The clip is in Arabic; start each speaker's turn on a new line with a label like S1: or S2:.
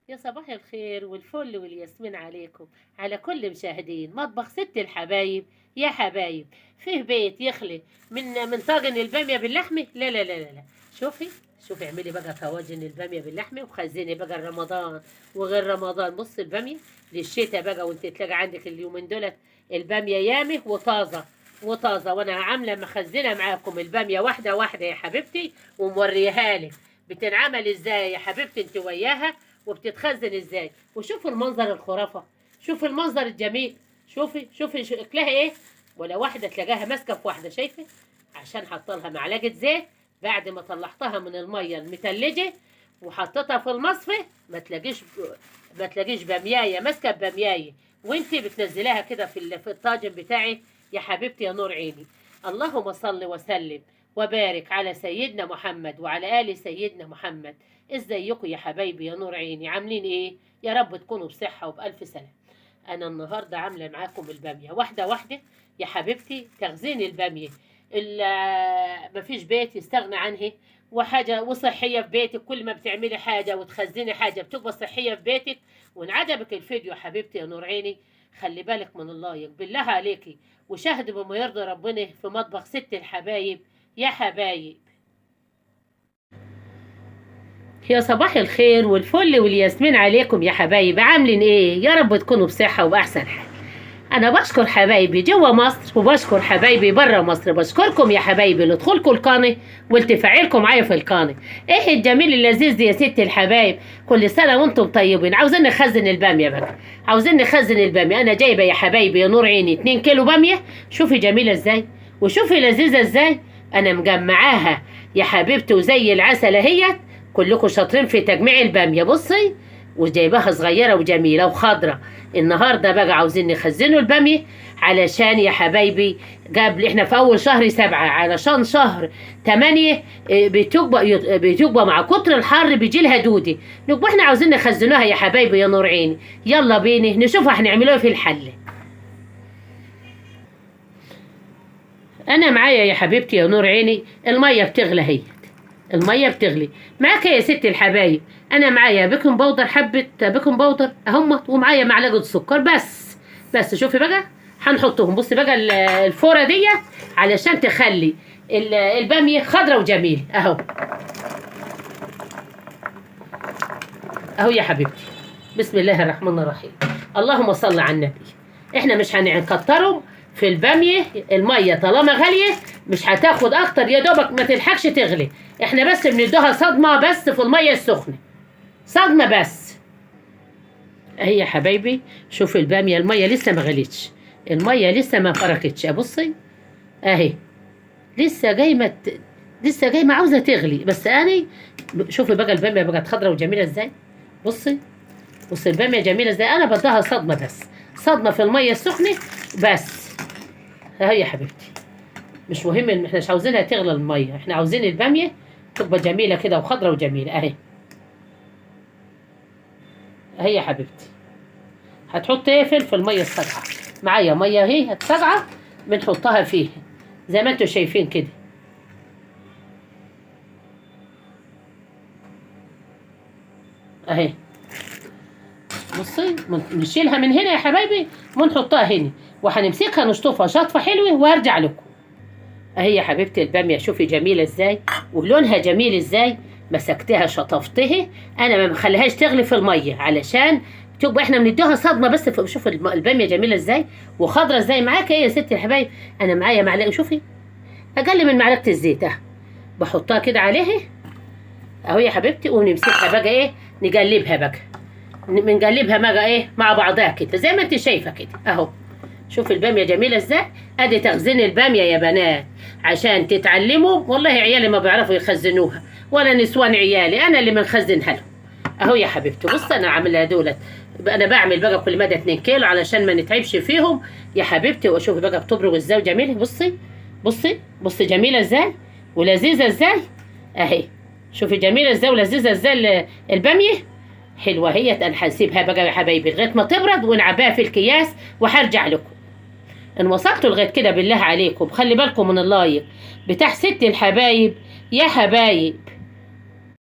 S1: يا صباح الخير والفل والياسمين عليكم، على كل مشاهدين مطبخ ست الحبايب. يا حبايب، فيه بيت يخلي من طاجن البامية باللحمة؟ لا لا لا لا لا. شوفي، شوفي اعملي بقى طواجن البامية باللحمة وخزني بقى رمضان وغير رمضان. بص البامية للشتاء بقى، وانت تلاقي عندك اليومين دولت البامية يامه وطازة وطازة. وانا عاملة مخزنة معاكم البامية واحدة واحدة يا حبيبتي، وموريها لك بتنعمل ازاي يا حبيبتي انت وياها، وبتتخزن ازاي. وشوفوا المنظر الخرافة، شوفوا المنظر الجميل. شوفي شكلها ايه. ولا واحدة تلاقيها ماسكة في واحدة، شايفة؟ عشان حطلها معلقة زيت بعد ما طلعتها من المية المتلجة وحطيتها في المصفى. ما تلاقيش بامياية ماسكة بامياية وانت بتنزليها كده في الطاجن بتاعك. يا حبيبتي يا نور عيني، اللهم صل وسلم وبارك على سيدنا محمد وعلى آل سيدنا محمد. ازيكم يا حبايبي يا نور عيني؟ عاملين ايه؟ يا رب تكونوا بصحة وبألف سلام. انا النهاردة عاملة معاكم البامية واحدة واحدة يا حبيبتي. تخزين البامية مفيش بيت يستغنى عنه، وحاجة وصحية في بيتك. كل ما بتعملي حاجة وتخزني حاجة بتبقى صحية في بيتك. وان عجبك الفيديو يا حبيبتي يا نور عيني، خلي بالك من اللايك بالله عليكي، وشاهد بما يرضي ربنا في مطبخ ست الحبايب. يا حبايب، يا صباح الخير والفل والياسمين عليكم يا حبايبي. عاملين ايه؟ يا رب تكونوا بصحة وبأحسن حال. انا بشكر حبايبي جوا مصر وبشكر حبايبي برا مصر. بشكركم يا حبايبي لدخولكم القناة والتفاعلكم معايا في القناة. ايه الجميل اللذيذ دي يا ست الحبايب. كل سنة وانتم طيبين. عاوزين نخزن البامية بقى، عاوزين نخزن البامية. انا جايبة يا حبايبي يا نور عيني 2 كيلو بامية. شوفي جميلة ازاي وشوفي لذيذة ازاي. انا مجمعاها يا حبيبتي وزي العسل اهيت. كلكم شاطرين في تجميع البامية. بصي، وجايباها صغيرة وجميلة وخضرة. النهاردة بقى عاوزين نخزنوا البامية علشان يا حبايبي قبل احنا في اول شهر 7، علشان شهر 8 بتبقى مع كتر الحر بيجي لها دودة. نبقى احنا عاوزين نخزنوها يا حبايبي يا نور عيني. يلا بينا نشوفها هنعملوها في الحلة. انا معايا يا حبيبتي يا نور عيني المية بتغلى هي. الميه بتغلي معاك يا ست الحبايب. انا معايا بيكنج باودر، حبه بيكنج باودر اهمت، ومعايا معلقه سكر بس شوفي بقى هنحطهم. بصي بقى الفوره دي علشان تخلي الباميه خضره وجميل اهو. اهو يا حبيبتي، بسم الله الرحمن الرحيم. اللهم صل على النبي. احنا مش هنكترهم في الباميه. الميه طالما غاليه مش هتاخد اكتر، يا دوبك ما تلحقش تغلي. احنا بس بندوها صدمه بس في الميه السخنه، صدمه بس. اهي يا حبايبي شوفي الباميه الميه لسه ما غليتش، الميه لسه ما فركتش. ابصي اهي لسه جايمه، لسه جايمه عاوزه تغلي. بس اني شوفي بقى الباميه بقت خضره وجميله ازاي. بصي، بصي الباميه جميله ازاي. انا بديها صدمه بس، صدمه في الميه السخنه بس. اهي يا حبيبتي، مش مهم ان احنا مش عاوزينها تغلى الميه، احنا عاوزين الباميه تبقى جميله كده وخضره وجميله اهي. اهي يا حبيبتي، هتحط ايه في الميه الساقعه. معايا ميه اهي هتسقعه بنحطها فيها زي ما انتوا شايفين كده اهي. بصي نشيلها من هنا يا حبايبي ونحطها هنا، وهنمسكها نشطفها شطفه حلوه وهرجع لكم. اهي يا حبيبتي الباميه شوفي جميله ازاي ولونها جميل ازاي. مسكتها شطفتها، انا ما بخليهاش تغلي في الميه علشان تبقى احنا بنديها صدمه بس. شوف الباميه جميله ازاي وخضره ازاي. معاك ايه يا ستي الحبايب؟ انا معايا معلقه، شوفي اقل من معلقه الزيت اهي، بحطها كده عليها اهو يا حبيبتي. ونمسكها بقى ايه، نقلبها بقى، بنقلبها بقى ايه مع بعضها كده زي ما انت شايفه كده اهو. شوف الباميه جميله ازاي. ادي تخزين الباميه يا بنات عشان تتعلموا. والله عيالي ما بيعرفوا يخزنوها ولا نسوان عيالي، انا اللي بنخزنها لهم اهو يا حبيبتي. بص انا عاملها دولت، انا بعمل بقى كل مدى 2 كيلو علشان ما نتعبش فيهم يا حبيبتي. واشوفي بقى بتبرق ازاي وجميله. بصي بصي جميله ازاي ولذيذه ازاي اهي. شوفي جميله ازاي ولذيذه ازاي الباميه حلوه هي. انا هسيبها بقى يا حبايبي لغايه ما تبرد ونعبيها في الكياس وهرجع لكم. ان وصلتوا لغايه كده بالله عليكم خلي بالكم من اللايك بتاع ست الحبايب يا حبايب.